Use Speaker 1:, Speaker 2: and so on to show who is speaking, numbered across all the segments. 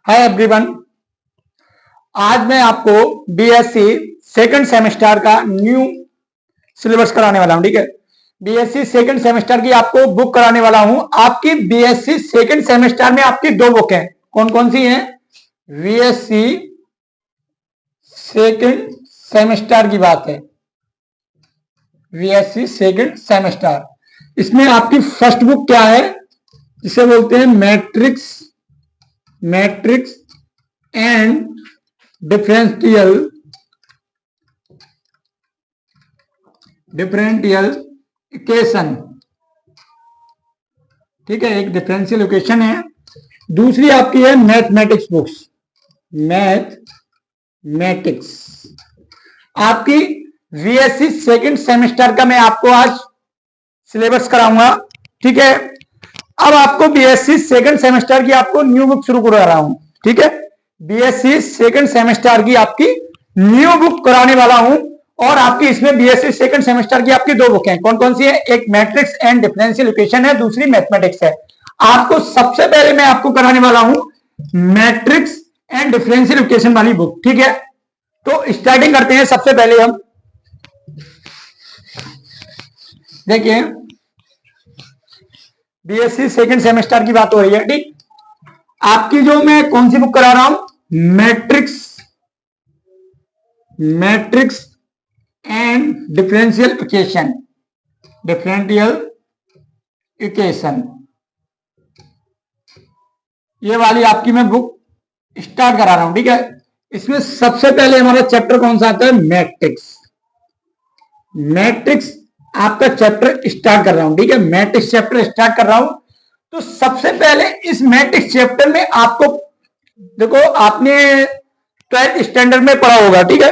Speaker 1: Hi everyone, आज मैं आपको बीएससी सेकंड सेमेस्टर का न्यू सिलेबस कराने वाला हूं। ठीक है, बीएससी सेकंड सेमेस्टर की आपको बुक कराने वाला हूं। आपकी बीएससी सेकंड सेमेस्टर में आपकी दो बुक हैं। कौन कौन सी हैं? बीएससी सेकंड सेमेस्टर की बात है। बीएससी सेकंड सेमेस्टर, इसमें आपकी फर्स्ट बुक क्या है? जिसे बोलते हैं मैट्रिक्स एंड डिफरेंशियल इक्वेशन। ठीक है, एक डिफरेंशियल इक्वेशन है। दूसरी आपकी है मैथमेटिक्स बुक्स, मैथमेटिक्स। आपकी बीएससी सेकंड सेमेस्टर का मैं आपको आज सिलेबस कराऊंगा। ठीक है, अब आपको बीएससी सेकंड सेमेस्टर की आपको न्यू बुक शुरू करा रहा हूं। ठीक है, बीएससी सेकंड सेमेस्टर की आपकी न्यू बुक कराने वाला हूं। और आपकी इसमें बीएससी सेकंड सेमेस्टर की आपकी दो बुक हैं। कौन कौन सी है? एक मैट्रिक्स एंड डिफरेंशियल इक्वेशन है, दूसरी मैथमेटिक्स है। आपको सबसे पहले मैं आपको कराने वाला हूं मैट्रिक्स एंड डिफरेंशियल इक्वेशन वाली बुक। ठीक है, तो स्टार्टिंग करते हैं। सबसे पहले हम देखिए, बीएससी सेकंड सेमेस्टर की बात हो रही है। ठीक, आपकी जो मैं कौन सी बुक करा रहा हूं? मैट्रिक्स एंड डिफरेंशियल इक्वेशन, ये वाली आपकी मैं बुक स्टार्ट करा रहा हूं। ठीक है, इसमें सबसे पहले हमारा चैप्टर कौन सा आता है? मैट्रिक्स आपका चैप्टर स्टार्ट कर रहा हूं। ठीक है, मैट्रिक्स चैप्टर स्टार्ट कर रहा हूं। तो सबसे पहले इस मैट्रिक्स चैप्टर में आपको देखो, आपने 12th स्टैंडर्ड में पढ़ा होगा। ठीक है,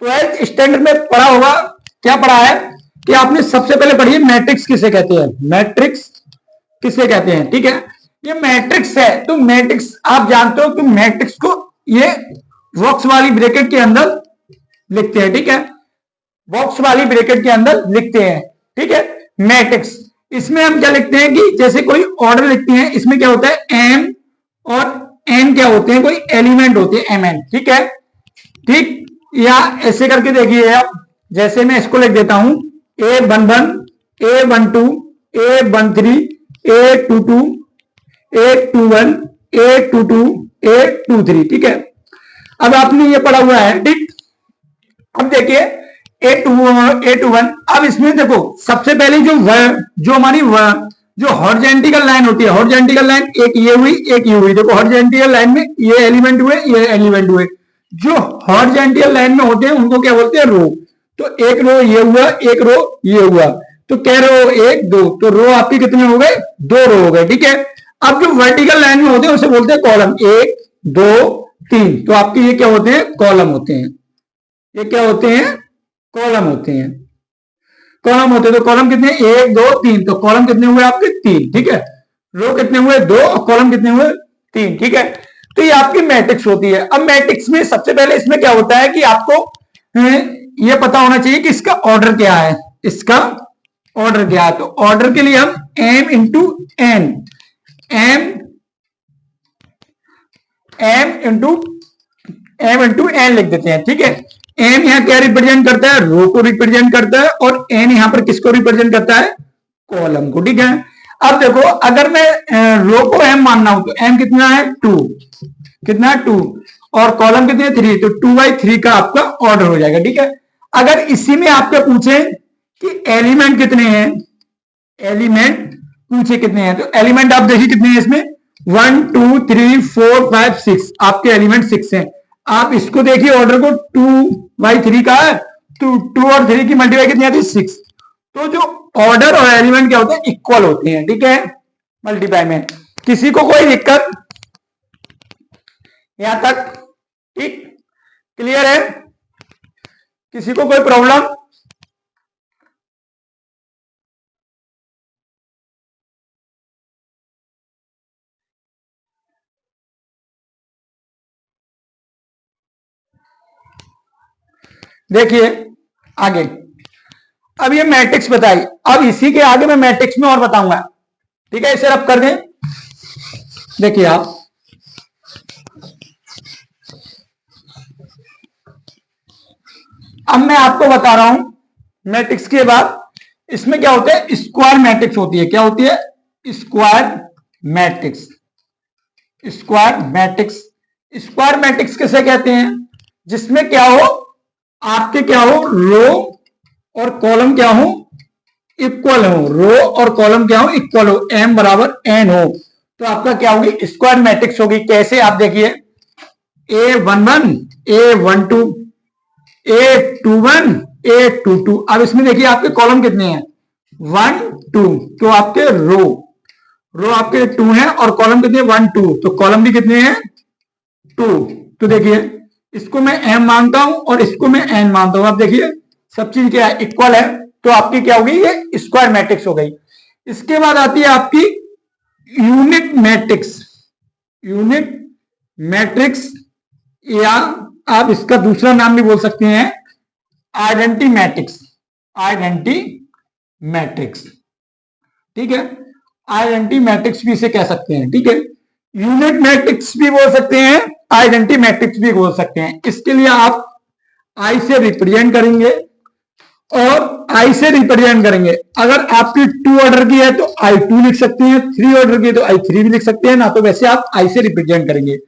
Speaker 1: 12th स्टैंडर्ड में पढ़ा होगा। क्या पढ़ा है कि आपने सबसे पहले पढ़ी है मैट्रिक्स किसे कहते हैं। मैट्रिक्स किसे कहते हैं? ठीक है, ये मैट्रिक्स है। तो मैट्रिक्स आप जानते हो कि मैट्रिक्स को ये बॉक्स वाली ब्रैकेट के अंदर लिखते हैं। ठीक है, बॉक्स वाली ब्रैकेट के अंदर लिखते हैं। ठीक है, मैट्रिक्स। इसमें हम क्या लिखते हैं कि जैसे कोई ऑर्डर लिखते हैं, इसमें क्या होता है? एम और एन क्या होते हैं? कोई एलिमेंट होते हैं, एम एन। ठीक है, ठीक, या ऐसे करके देखिए आप। जैसे मैं इसको लिख देता हूं A11, A12, A13, A22, A21, A22, A23। ठीक है, अब आपने ये पढ़ा हुआ है। ठीक, अब देखिए A21। अब इसमें देखो, सबसे पहले जो हमारी जो हॉरिजॉन्टल लाइन होती है, हॉरिजॉन्टल लाइन एक ये हुई, एक ये हुई। देखो, हॉरिजॉन्टल लाइन में ये एलिमेंट हुए, ये एलिमेंट हुए। जो हॉरिजॉन्टल लाइन में होते हैं उनको क्या बोलते हैं? रो। तो एक रो ये हुआ, एक रो ये हुआ। तो कह रहे हो 1 2, तो रो आपकी कितने हो गए? 2 रो हो गए। ठीक है, अब जो वर्टिकल लाइन में होते हैं उसे बोलते हैं कॉलम। 1 2 3, तो आपके ये क्या होते हैं? कॉलम होते हैं। ये क्या होते हैं? कॉलम होते हैं। कॉलम होते हैं। तो कॉलम कितने? 1 2 3, तो कॉलम कितने हुए आपके? 3। ठीक है, रो कितने हुए? 2, और कॉलम कितने हुए? 3। ठीक है, तो ये आपकी मैट्रिक्स होती है। अब मैट्रिक्स में सबसे पहले इसमें क्या होता है कि आपको ये पता होना चाहिए कि इसका ऑर्डर क्या है। इसका ऑर्डर क्या है? तो ऑर्डर के लिए हम m इंटू n लिख देते हैं। ठीक है, m यहां क्या रिप्रेजेंट करता है? रो को रिप्रेजेंट करता है, और n यहां पर किसको रिप्रेजेंट करता है? कॉलम को। ठीक है, अब देखो, अगर मैं रो को m मानना हूं तो m कितना है? 2। कितना? 2, और कॉलम कितने? 3। तो 2/3 का आपका ऑर्डर हो जाएगा। ठीक है, अगर इसी में आपके पूछे कि एलिमेंट कितने हैं, एलिमेंट पूछे कितने हैं, तो एलिमेंट आप देखिए कितने हैं इसमें? 1 2 3 4 5 6, आपके एलिमेंट 6 हैं। आप इसको देखिए, ऑर्डर को 2/3 का है, तो 2 और 3 की मल्टीप्लाई कितनी आती है? 6। तो जो ऑर्डर और एलिमेंट क्या होते हैं? इक्वल होते हैं। ठीक है, मल्टीप्लाई में। किसी को कोई दिक्कत यहां तक? ठीक, क्लियर है? किसी को कोई प्रॉब्लम? देखिए आगे, अब ये मैट्रिक्स बताई। अब इसी के आगे मैं मैट्रिक्स में और बताऊंगा। ठीक है, इसे रब कर दें। देखिए आप, अब मैं आपको बता रहा हूं मैट्रिक्स के बाद इसमें क्या होता है, स्क्वायर मैट्रिक्स होती है। क्या होती है? Square matrix. Square matrix, square matrix किसे कहते हैं? जिसमें क्या हो, आपके क्या हो, रो और कॉलम क्या हो, इक्वल हो। रो और कॉलम क्या हो, इक्वल हो। एम बराबर एन हो, तो आपका क्या होगी, स्क्वायर मैट्रिक्स होगी। कैसे? आप देखिए, A11, A12, A21, A22। अब इसमें देखिए आपके कॉलम कितने हैं, 1 2, तो आपके रो रो आपके 2 हैं और कॉलम कितने, 1 2, तो कॉलम भी कितने हैं, 2। तो देखिए इसको मैं एम मानता हूं और इसको मैं एन मानता हूं। अब देखिए सब चीज क्या है, इक्वल है, तो आपकी क्या होगी, ये स्क्वायर मैट्रिक्स हो गई। इसके बाद आती है आपकी यूनिट मैट्रिक्स। यूनिट मैट्रिक्स, या आप इसका दूसरा नाम भी बोल सकते हैं आइडेंटी मैट्रिक्स। आइडेंटी मैट्रिक्स, ठीक है। आइडेंटी मैट्रिक्स भी इसे कह सकते हैं, ठीक है। यूनिट मैट्रिक्स भी बोल सकते हैं, आइडेंटी मैट्रिक्स भी बोल सकते हैं। इसके लिए आप आई से रिप्रेजेंट करेंगे और आई से रिप्रेजेंट करेंगे। अगर आपकी 2 ऑर्डर की है तो I2 लिख सकते हैं, 3 ऑर्डर की है तो I3 भी लिख सकते हैं ना, तो वैसे आप आई से रिप्रेजेंट करेंगे।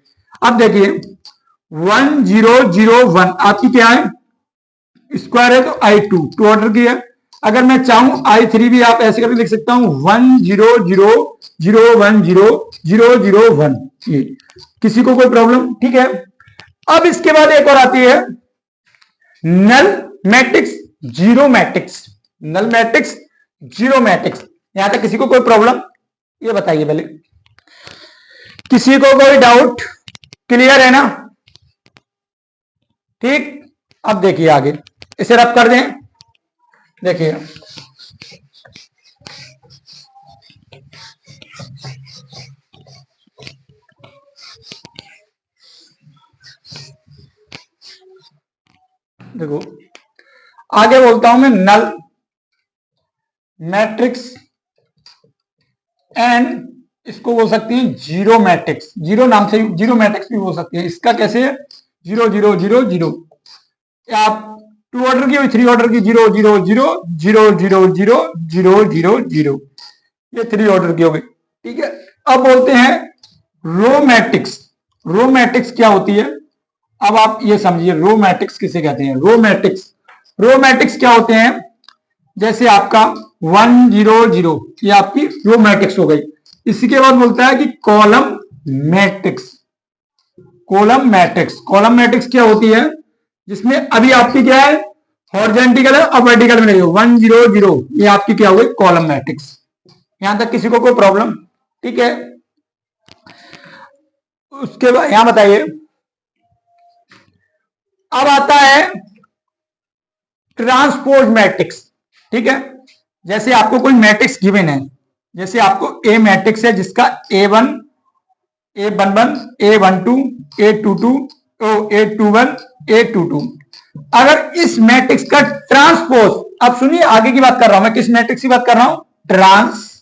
Speaker 1: अब देखिए 1001 आपकी क्या है, स्क्वायर है, तो I2 2 ऑर्डर की है। अगर मैं चाहूं I3 भी आप ऐसे करके लिख सकता हूं, 1000100001। किसी को कोई प्रॉब्लम? ठीक है। अब इसके बाद एक और आती है null matrix, zero matrix. Null matrix, zero matrix. यहां तक किसी को कोई प्रॉब्लम? ये बताइए पहले, किसी को कोई डाउट? क्लियर है ना? ठीक। अब देखिए आगे, इसे रब कर दें। देखिए देखो, आगे बोलता हूं मैं नल मैट्रिक्स एंड इसको बोल सकते हैं जीरो मैट्रिक्स। जीरो नाम से जीरो मैट्रिक्स भी बोल सकते हैं। इसका कैसे है, 0 0 0 0। आप 2 ऑर्डर की, 3 ऑर्डर की, 0 0 0 0 0 0 0 0 0। ये 3 ऑर्डर की हो गई, ठीक है। अब बोलते हैं रो मैट्रिक्स। रो मैट्रिक्स क्या होती है, अब आप ये समझिए रो मैट्रिक्स किसे कहते हैं। रो मैट्रिक्स क्या होते हैं, जैसे आपका 1 0 0, ये आपकी रो मैट्रिक्स हो गई। इसके बाद बोलता है कि कॉलम मैट्रिक्स। कॉलम मैट्रिक्स क्या होती है, जिसमें अभी आपकी क्या है, हॉरिजॉन्टल है और वर्टिकल में नहीं हो, 1 0 0, ये आपकी क्या हुई, कॉलम मैट्रिक्स। यहां तक किसी को कोई प्रॉब्लम? ठीक है। उसके बाद यहां बताइए, अब आता है ट्रांसपोज मैट्रिक्स। ठीक है, जैसे आपको कोई मैट्रिक्स गिवन है, जैसे आपको ए मैट्रिक्स है जिसका A1 A11 A12 A22 A21 A22। अगर इस मैट्रिक्स का ट्रांसपोज, अब सुनिए आगे की बात कर रहा हूं मैं, किस मैट्रिक्स की बात कर रहा हूं, ट्रांसपोज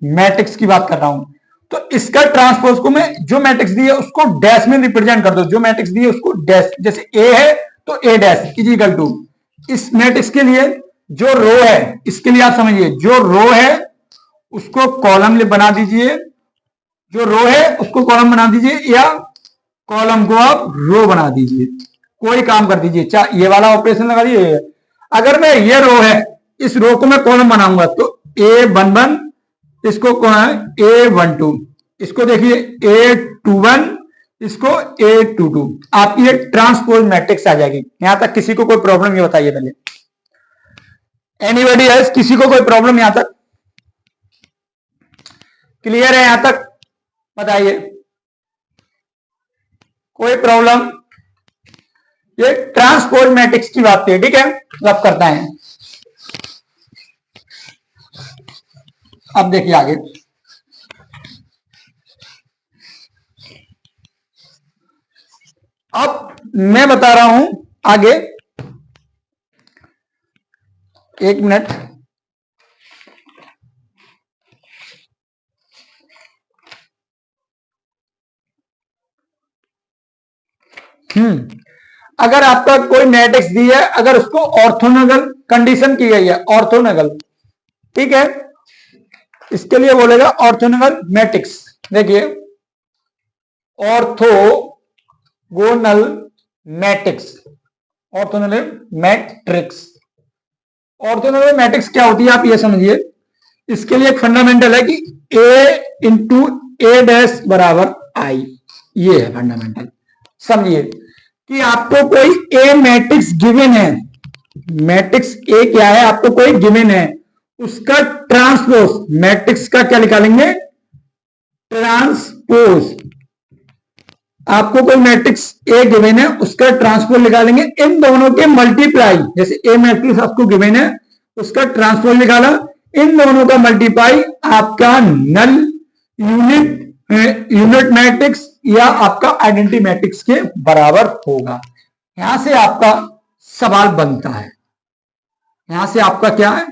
Speaker 1: मैट्रिक्स की बात कर रहा हूं। तो इसका ट्रांसपोज को मैं, जो मैट्रिक्स दी है उसको डैश में रिप्रेजेंट कर दो। जो मैट्रिक्स दी है उसको डैश, जैसे ए है तो ए डैश इज इक्वल टू, इस मैट्रिक्स के लिए जो रो है, इसके लिए आप समझिए जो रो है उसको कॉलम बना दीजिए, जो रो है उसको कॉलम बना दीजिए, या कॉलम को आप रो बना दीजिए, कोई काम कर दीजिए, चाहे ये वाला ऑपरेशन लगा दीजिए। अगर मैं ये रो है, इस रो को मैं कॉलम बनाऊंगा तो A11, इसको A12, इसको देखिए A21, इसको A22। आपकी ये ट्रांसपोज मैट्रिक्स आ जाएगी। यहां तक किसी को कोई प्रॉब्लम? ये बताइए पहले, एनीबॉडी एल्स, किसी को कोई प्रॉब्लम यहां तक? क्लियर है यहां तक? बताइए, कोई प्रॉब्लम? ये ट्रांसपोज मैट्रिक्स की बात है, ठीक है, रब करता है। अब देखिए आगे, अब मैं बता रहा हूं आगे, एक मिनट। अगर आपका कोई मैट्रिक्स दी है, अगर उसको ऑर्थोनोगल कंडीशन की गई है, ऑर्थोनोगल, ठीक है, इसके लिए बोलेगा ऑर्थोनोगल मैट्रिक्स। देखिए orthogonal matrix, orthogonal matrix, orthogonal matrix क्या होती है आप ये समझिए। इसके लिए एक फंडामेंटल है कि a इंटू ए डैश बराबर आई, ये है फंडामेंटल। समझिए कि आपको कोई ए मैट्रिक्स गिवन है, मैट्रिक्स ए क्या है, आपको कोई गिवन है, उसका ट्रांसपोज, मैट्रिक्स का क्या निकालेंगे, ट्रांसपोज। आपको कोई मैट्रिक्स ए गिवन है, उसका ट्रांसपोज निकालेंगे, इन दोनों के मल्टीप्लाई, जैसे ए मैट्रिक्स आपको गिवन है, उसका ट्रांसपोज निकाला, इन दोनों का मल्टीप्लाई आपका नल यूनिट मैट्रिक्स या आपका आइडेंटिटी मैट्रिक्स के बराबर होगा। यहां से आपका सवाल बनता है, यहां से आपका क्या है,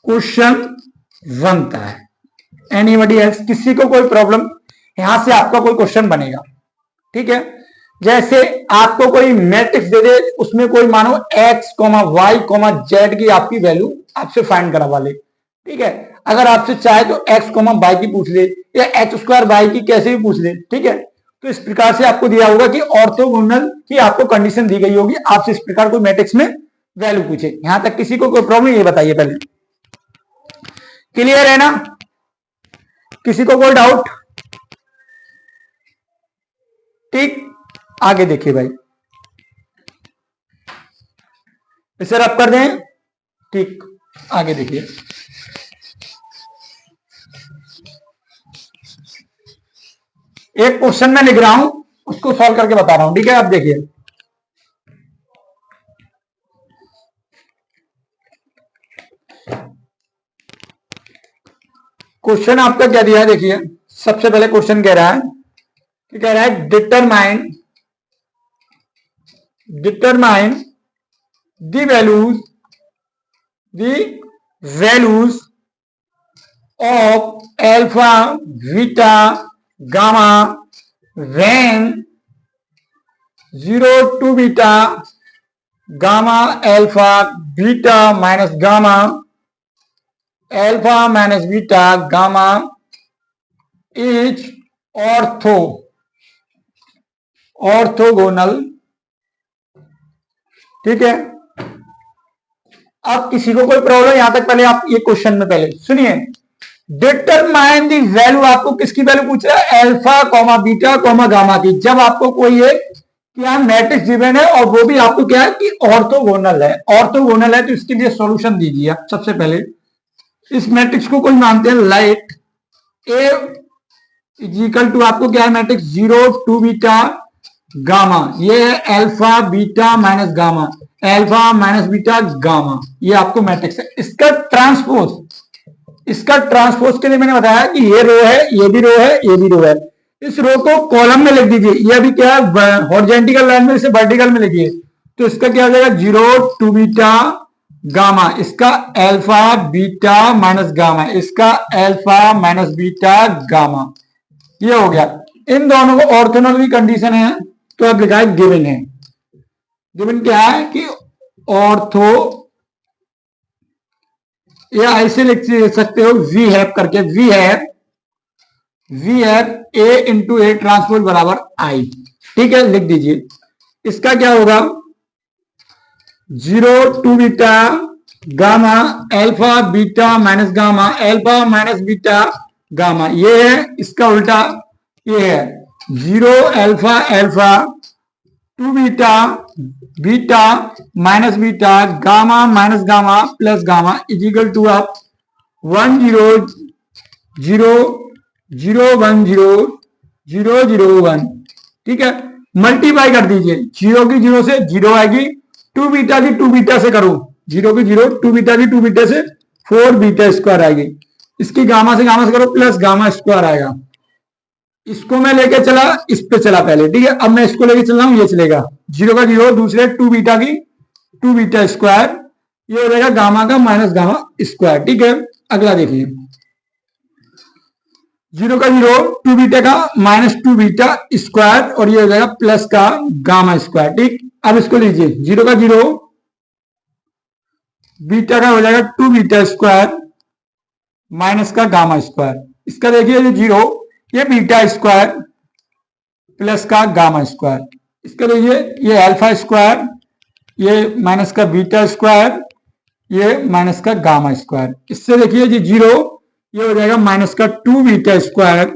Speaker 1: क्वेश्चन बनता है। एनीबडी एल्स, किसी को कोई प्रॉब्लम, यहां से आपका कोई क्वेश्चन बनेगा, ठीक है। जैसे आपको कोई मैट्रिक्स दे दे, उसमें कोई मानो x, y, z की आपकी वैल्यू आपसे फाइंड करवा ले, ठीक है। अगर आपसे चाहे तो x, y की पूछ ले या h² y की कैसे भी पूछ ले, ठीक है। तो इस प्रकार से आपको दिया होगा कि ऑर्थोगोनल की आपको कंडीशन दी गई होगी, आपसे इस प्रकार कोई मैट्रिक्स में वैल्यू पूछे। यहां तक किसी को कोई प्रॉब्लम, ये बताइए पहले, क्लियर है ना, किसी को कोई डाउट, ठीक। आगे देखिए भाई, इसे रब कर दें, ठीक। आगे देखिए, एक क्वेश्चन में लिख रहा हूं, उसको सॉल्व करके बता रहा हूं, ठीक है। आप देखिए, क्वेश्चन आपका क्या दिया है, देखिए। सबसे पहले क्वेश्चन कह रहा है कि कह रहा है determine the values of alpha, beta, gamma when 0 to beta, gamma alpha, beta minus gamma, alpha minus beta, gamma is orthogonal, ठीक है। अब किसी को कोई प्रॉब्लम, यहां तक पहले आप ये क्वेश्चन में पहले सुनिए, डिटरमाइन दी वैल्यू, आपको किसकी वैल्यू पूछ रहा है, अल्फा, बीटा, गामा की। जब आपको कोई एक क्या मैट्रिक्स गिवन है और वो भी आपको क्या है कि ऑर्थोगोनल है, ऑर्थोगोनल है, तो इसके लिए सॉल्यूशन दीजिए। आप सबसे पहले इस मैट्रिक्स को कोई मानते हैं let A is equal to, आपको क्या है मैट्रिक्स 0 to बीटा गामा, ये है alpha beta minus gamma, alpha minus beta gamma, ये आपको मैट्रिक्स है। इसका ट्रांसपोज के लिए मैंने बताया कि ये रो है, ये भी रो है, ये भी रो है। इस रो को कॉलम में लिख दीजिए, ये अभी क्या है हॉरिजॉन्टल लाइन में, इसे वर्टिकल में लिखिए, तो इसका क्या हो जाएगा 0 to बीटा गामा, इसका अल्फा बीटा माइनस गामा, इसका अल्फा माइनस बीटा गामा, ये हो गया। इन दोनों को ऑर्थोगोनल की कंडीशन है, तो अब लिखा है गिवन है। गिवन क्या है कि ऑर्थो, ये ऐसे लिख सकते हो वी हैव करके, we have A into A transpose बराबर आई, ठीक है, लिख दीजिए। इसका क्या होगा 0 to beta gamma, alpha beta minus gamma, alpha minus beta gamma, ये है। इसका उल्टा ये है 0 alpha to beta minus beta, gamma minus gamma plus gamma is equal to आप 1 0 0 0 1 0 0 0 1, ठीक है। मल्टीप्लाई कर दीजिए, 0 की 0 से 0 आएगी, 2 बीटा की 2 बीटा से करो, 0 की 0, 2 बीटा की 2 बीटा से 4 बीटा स्क्वायर आएगी, इसकी गामा से करो प्लस गामा स्क्वायर आएगा। इसको मैं लेके चला, इस पे चला पहले, ठीक है। अब मैं इसको लेके चल रहा हूं, ये चलेगा 0 का 0, दूसरे 2 बीटा की 2 बीटा स्क्वायर, ये हो जाएगा गामा का माइनस गामा स्क्वायर, ठीक है। अगला देखिए जीरो का जीरो, टू बीटा का माइनस टू बीटा स्क्वायर, और ये हो जाएगा प्लस का गामा स्क्वायर। ठीक, अब इसको लीजिए, जीरो का जीरो, बीटा का हो जाएगा टू बीटा स्क्वायर माइनस का गामा स्क्वायर। इसका देखिए ये जीरो, ये बीटा स्क्वायर प्लस का गामा स्क्वायर। इसका देखिए ये अल्फा स्क्वायर, ये माइनस का बीटा स्क्वायर, ये माइनस का गामा स्क्वायर। इससे देखिए ये जीरो, ये हो जाएगा माइनस का टू बीटा स्क्वायर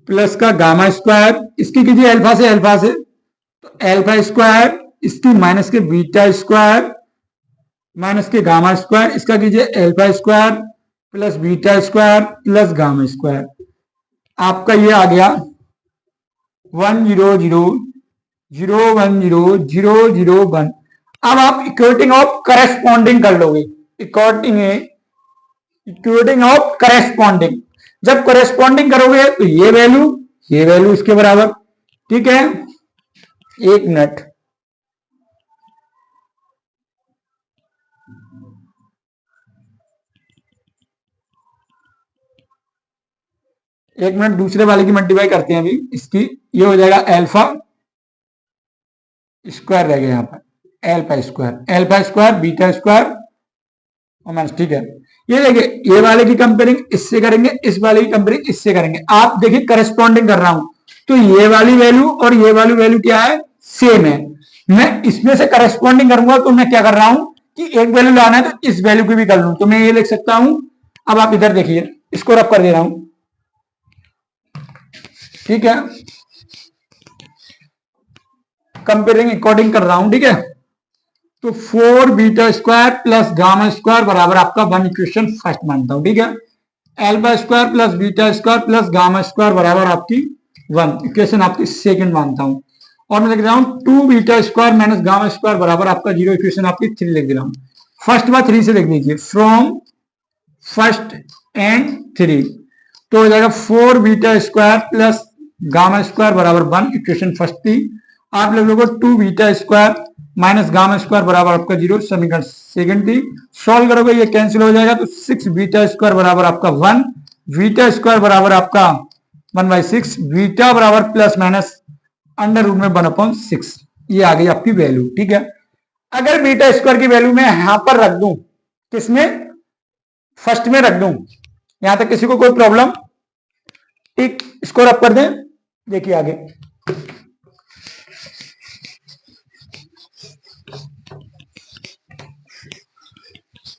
Speaker 1: प्लस का गामा स्क्वायर। इसकी कीजिए अल्फा से अल्फा से, तो अल्फा स्क्वायर, इसकी माइनस के बीटा स्क्वायर माइनस के गामा स्क्वायर। इसका कीजिए alpha square plus beta square plus gamma square. आपका ये आ गया 1 0 0 0 1 0 0 0 1। अब आप इक्वेटिंग ऑफ करेस्पॉन्डिंग कर लोगे, इक्वेटिंग ऑफ करेस्पॉन्डिंग। जब करेस्पॉन्डिंग करोगे तो ये वैल्यू इसके बराबर। ठीक है, एक मिनट, दूसरे वाले की मल्टीप्लाई करते हैं अभी। इसकी ये हो जाएगा अल्फा स्क्वायर रह गया यहाँ पर, अल्फा स्क्वायर बीटा स्क्वायर और माइनस। ठीक है, ये देखिए ये वाले की कंपेयरिंग इससे करेंगे, इस वाले की कंपेयरिंग इससे करेंगे। आप देखिए करेस्पॉन्डिंग कर रहा हूं, तो ये वाली वैल्यू और ये वाली वैल्यू क्या है, सेम है। मैं इसमें से करेस्पॉन्डिंग करूंगा तो मैं क्या कर रहा हूं कि एक वैल्यू लाना है तो इस वैल्यू की भी कर लूं, तो मैं ये लिख सकता हूं। अब आप इधर देखिए, इसको रब कर दे रहा हूं। ठीक है, कंपेयरिंग अकॉर्डिंग कर रहा हूं। ठीक है, तो 4 beta square plus gamma square बराबर आपका 1 इक्वेशन फर्स्ट मानता हूं। ठीक है, alpha square plus beta square plus gamma square बराबर आपकी 1 इक्वेशन आपकी सेकंड मानता हूं। और मैं लिख रहा हूं 2 beta square minus gamma square बराबर आपका 0 इक्वेशन आपकी 3 लिख दे रहा हूं। फर्स्ट बार 3 से लिख दीजिए, फ्रॉम फर्स्ट एंड 3, तो हो जाएगा 4 beta square plus gamma square बराबर 1 इक्वेशन फर्स्ट थी। आप लोगों को 2 beta square minus gamma square बराबर आपका 0 समीकरण सेकंड थी। सॉल्व करोगे ये कैंसिल हो जाएगा, तो 6 बीटा स्क्वायर बराबर आपका 1, बीटा स्क्वायर बराबर आपका 1/6, बीटा बराबर प्लस माइनस अंडर रूट में 1/6। ये आ गई आपकी वैल्यू। ठीक है, अगर बीटा स्क्वायर की वैल्यू मैं यहां पर रख दूं, किसमें, फर्स्ट में रख दूं, यहां तक किसी को कोई प्रॉब्लम? ठीक, इसको रब कर दें, देखिए आगे।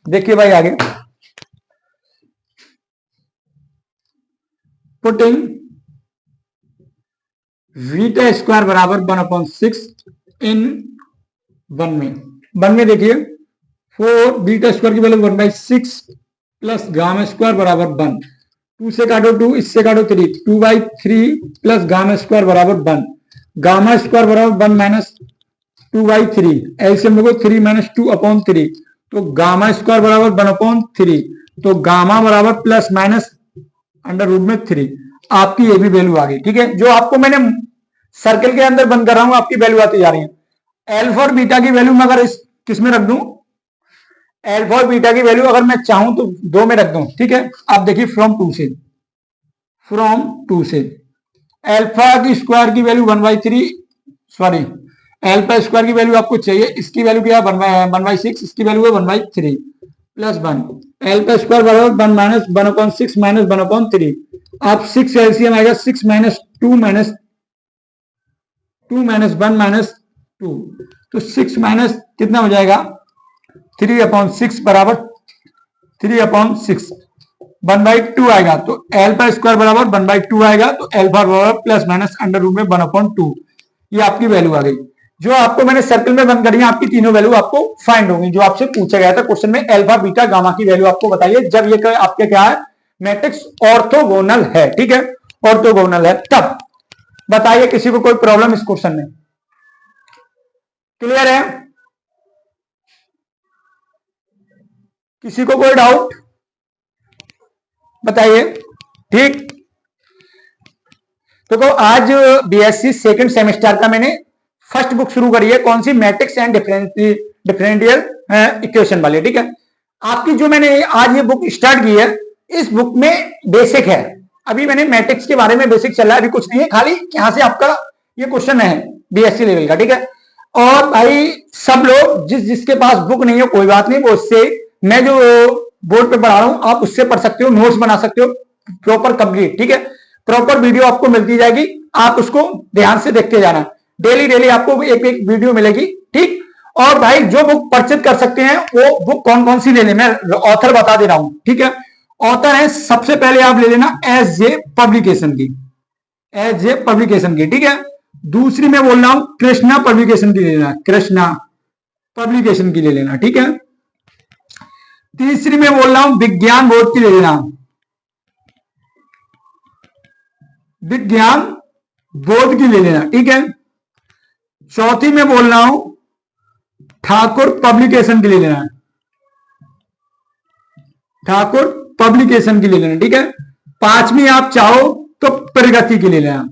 Speaker 1: देखिए भाई आगे, पुटिंग बीटा स्क्वायर बराबर 1/6 इन 1 में देखिए 4 बीटा स्क्वायर की वैल्यू 1/6 प्लस गामा स्क्वायर बराबर 1, 2 से काटो 2, इससे काटो 3, 2/3 प्लस गामा स्क्वायर बराबर 1, गामा स्क्वायर बराबर 1 माइनस 2/3, एलसीएम देखो 3 माइनस 2/3, तो गामा स्क्वायर बराबर 1/3, तो गामा बराबर प्लस माइनस अंडर रूट में 3। आपकी ये भी वैल्यू आ गई। ठीक है, जो आपको मैंने सर्कल के अंदर बंद कर रहा हूं, आपकी वैल्यू आती जा रही है। एल्फा और बीटा की वैल्यू मैं अगर इस किस में रख दूं, एल्फा और बीटा की वैल्यू अगर मैं चाहूं तो 2 में रख दूं। ठीक है, आप देखिए फ्रॉम 2 से एल्फा की स्क्वायर की वैल्यू 1/3, सॉरी एल्फा स्क्वायर की वैल्यू आपको चाहिए, इसकी वैल्यू क्या है 1/6, इसकी वैल्यू है 1/3 प्लस 1, एल्फा स्क्वायर बराबर 1 माइनस 1/6 माइनस 1/3। आप 6 एलसीएम आएगा 6 माइनस 2 माइनस 1 माइनस 2, तो 6 माइनस कितना हो जाएगा 3/6 बराबर 3/6, 1/2 आएगा, तो एल्फा स्क्वायर बराबर 1/2 आएगा, तो एल्फा बराबर प्लस माइनस अंडर रूट में 1/2। ये आपकी वैल्यू आ गई। जो आपको मैंने सर्कल में बंद करी है, आपकी तीनों वैल्यू आपको फाइंड होंगी, जो आपसे पूछा गया था क्वेश्चन में, एल्फा बीटा गामा की वैल्यू आपको बताइए जब ये आपके क्या है, मैट्रिक्स ऑर्थोगोनल है। ठीक है, ऑर्थोगोनल है तब बताइए, किसी को कोई प्रॉब्लम इस क्वेश्चन में? क्लियर है, किसी को कोई डाउट बताइए? ठीक, तो आज बीएससी सेकंड सेमेस्टर का मैंने फर्स्ट बुक शुरू करी है, कौन सी, मैट्रिक्स एंड डिफरेंशियल इक्वेशन वाली। ठीक है, आपकी जो मैंने आज ये बुक स्टार्ट की है, इस बुक में बेसिक है, अभी मैंने मैट्रिक्स के बारे में बेसिक चल रहा है, अभी कुछ नहीं है, खाली यहां से आपका ये क्वेश्चन है बीएससी लेवल का, ठीक है। और भाई सब लोग जिसके पास बुक नहीं है कोई बात नहीं, वो उससे मैं जो बोर्ड पे पढ़ा रहा हूं आप उससे पढ़ सकते हो, नोट्स बना सकते हो प्रॉपर कंप्लीट, ठीक है। प्रॉपर वीडियो आपको मिलती जाएगी, आप उसको ध्यान से देखते जाना, डेली डेली आपको एक एक वीडियो मिलेगी, ठीक। और भाई जो बुक परचेज कर सकते हैं वो बुक कौन कौन सी ले लें, मैं ऑथर बता दे रहा हूं, ठीक है। ऑथर है सबसे पहले आप ले लेना एस जे पब्लिकेशन की, एस जे पब्लिकेशन की, ठीक है। दूसरी मैं बोल रहा हूं कृष्णा पब्लिकेशन की ले लेना, कृष्णा पब्लिकेशन की ले लेना, ठीक है। तीसरी में बोल रहा हूं विज्ञान बोर्ड की ले लेना, विज्ञान बोर्ड की ले लेना, ठीक है। चौथी में बोल रहा हूं ठाकुर पब्लिकेशन की ले लेना, ठाकुर पब्लिकेशन की ले लेना, ठीक है। पांचवी आप चाहो तो प्रगति की ले लेना,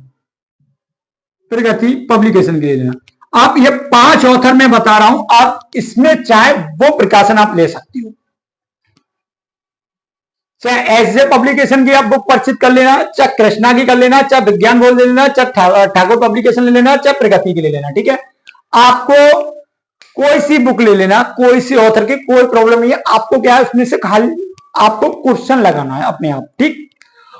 Speaker 1: प्रगति पब्लिकेशन की ले लेना। आप ये 5 ऑथर में बता रहा हूं, आप इसमें चाहे वो प्रकाशन आप ले सकती हो, चाहे एस जे पब्लिकेशन की आप बुक परचेज कर लेना, चाहे कृष्णा की कर लेना, चाहे विज्ञान बोर्ड ले लेना, चाहे ठाकुर पब्लिकेशन ले लेना, चाहे प्रगति की ले लेना, ठीक है। आपको कोई सी बुक ले लेना, कोई सी ऑथर की कोई प्रॉब्लम नहीं है, आपको क्या है उसमें से खाली आपको क्वेश्चन लगाना है अपने आप, ठीक।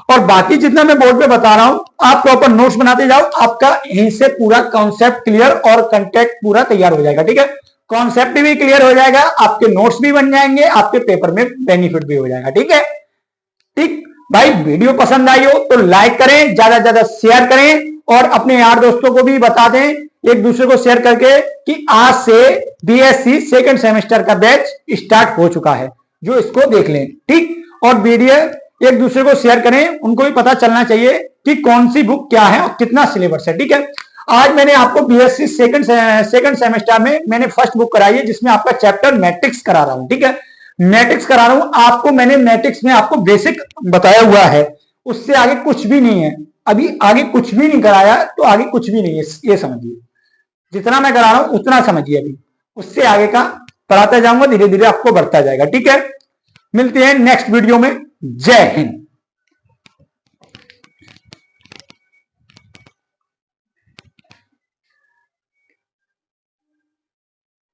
Speaker 1: और बाकी जितना मैं बोर्ड पे बता रहा हूं आप प्रॉपर नोट्स बनाते जाओ, आपका यहीं से पूरा कॉन्सेप्ट क्लियर और कंटेंट पूरा तैयार हो जाएगा, ठीक है। कॉन्सेप्ट भी क्लियर हो जाएगा, आपके नोट्स भी बन जाएंगे, आपके पेपर में बेनिफिट भी हो जाएगा, ठीक है। ठीक भाई, वीडियो पसंद आई हो तो लाइक करें, ज्यादा से ज्यादा शेयर करें और अपने यार दोस्तों को भी बता दें एक दूसरे को शेयर करके कि आज से बीएससी सेकंड सेमेस्टर का बैच स्टार्ट हो चुका है, जो इसको देख लें, ठीक। और वीडियो एक दूसरे को शेयर करें, उनको भी पता चलना चाहिए कि कौन सी बुक क्या है और कितना सिलेबस है, ठीक है। आज मैंने आपको बीएससी सेकंड सेमेस्टर में मैंने फर्स्ट बुक कराई है, जिसमें आपका चैप्टर मैट्रिक्स करा रहा हूं, ठीक है। मैट्रिक्स करा रहा हूं आपको, मैंने मैट्रिक्स में आपको बेसिक बताया हुआ है, उससे आगे कुछ भी नहीं है, अभी आगे कुछ भी नहीं कराया तो आगे कुछ भी नहीं है, ये समझिए। जितना मैं करा रहा हूं उतना समझिए, अभी उससे आगे का पढ़ाता जाऊंगा, धीरे धीरे आपको बढ़ता जाएगा, ठीक है। मिलते हैं नेक्स्ट वीडियो में, जय हिंद।